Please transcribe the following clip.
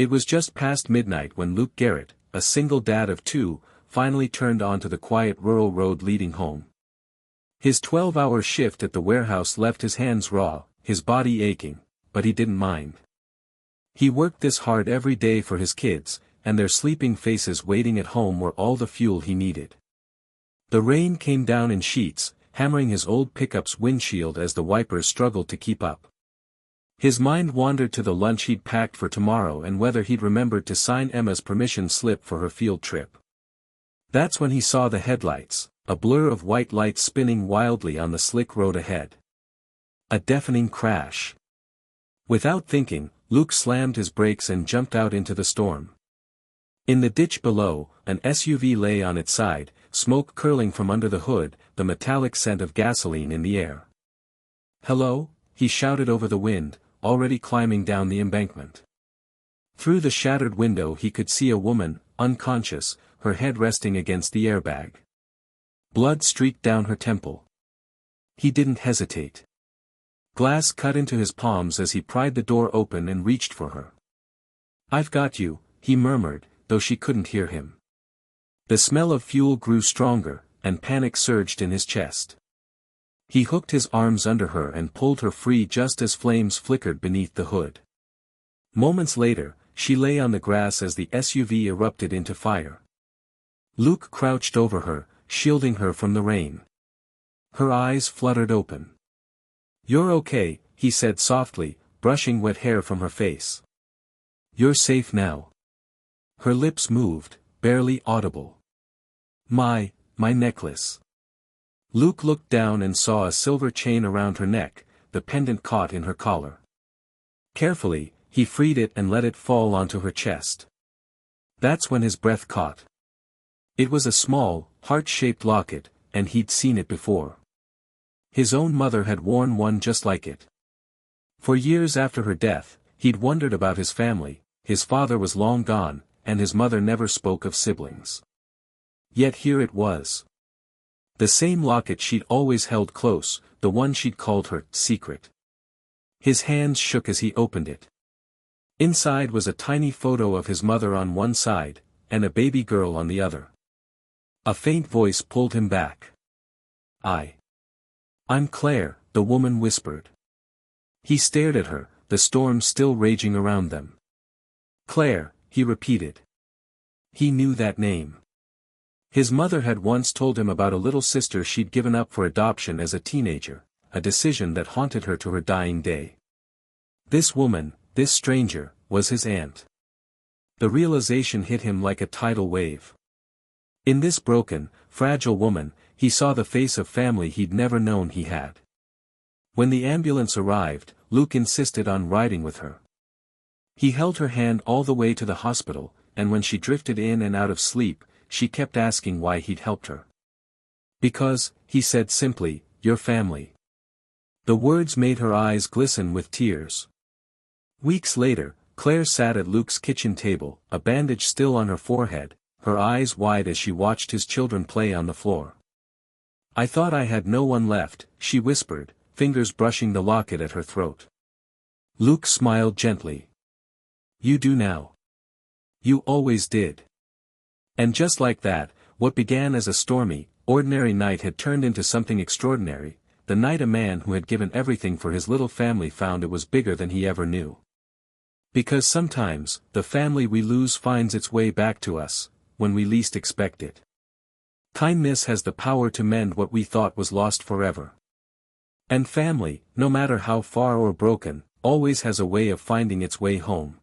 It was just past midnight when Luke Garrett, a single dad of two, finally turned onto the quiet rural road leading home. His 12-hour shift at the warehouse left his hands raw, his body aching, but he didn't mind. He worked this hard every day for his kids, and their sleeping faces waiting at home were all the fuel he needed. The rain came down in sheets, hammering his old pickup's windshield as the wipers struggled to keep up. His mind wandered to the lunch he'd packed for tomorrow and whether he'd remembered to sign Emma's permission slip for her field trip. That's when he saw the headlights, a blur of white lights spinning wildly on the slick road ahead. A deafening crash. Without thinking, Luke slammed his brakes and jumped out into the storm. In the ditch below, an SUV lay on its side, smoke curling from under the hood, the metallic scent of gasoline in the air. "Hello?" he shouted over the wind, already climbing down the embankment. Through the shattered window he could see a woman, unconscious, her head resting against the airbag. Blood streaked down her temple. He didn't hesitate. Glass cut into his palms as he pried the door open and reached for her. "I've got you," he murmured, though she couldn't hear him. The smell of fuel grew stronger, and panic surged in his chest. He hooked his arms under her and pulled her free just as flames flickered beneath the hood. Moments later, she lay on the grass as the SUV erupted into fire. Luke crouched over her, shielding her from the rain. Her eyes fluttered open. "You're okay," he said softly, brushing wet hair from her face. "You're safe now." Her lips moved, barely audible. My necklace." Luke looked down and saw a silver chain around her neck, the pendant caught in her collar. Carefully, he freed it and let it fall onto her chest. That's when his breath caught. It was a small, heart-shaped locket, and he'd seen it before. His own mother had worn one just like it. For years after her death, he'd wondered about his family. His father was long gone, and his mother never spoke of siblings. Yet here it was. The same locket she'd always held close, the one she'd called her secret. His hands shook as he opened it. Inside was a tiny photo of his mother on one side, and a baby girl on the other. A faint voice pulled him back. "I'm Claire," the woman whispered. He stared at her, the storm still raging around them. "Claire," he repeated. He knew that name. His mother had once told him about a little sister she'd given up for adoption as a teenager, a decision that haunted her to her dying day. This woman, this stranger, was his aunt. The realization hit him like a tidal wave. In this broken, fragile woman, he saw the face of family he'd never known he had. When the ambulance arrived, Luke insisted on riding with her. He held her hand all the way to the hospital, and when she drifted in and out of sleep, she kept asking why he'd helped her. "Because," he said simply, "your family." The words made her eyes glisten with tears. Weeks later, Claire sat at Luke's kitchen table, a bandage still on her forehead, her eyes wide as she watched his children play on the floor. "I thought I had no one left," she whispered, fingers brushing the locket at her throat. Luke smiled gently. "You do now. You always did." And just like that, what began as a stormy, ordinary night had turned into something extraordinary, the night a man who had given everything for his little family found it was bigger than he ever knew. Because sometimes, the family we lose finds its way back to us, when we least expect it. Kindness has the power to mend what we thought was lost forever. And family, no matter how far or broken, always has a way of finding its way home.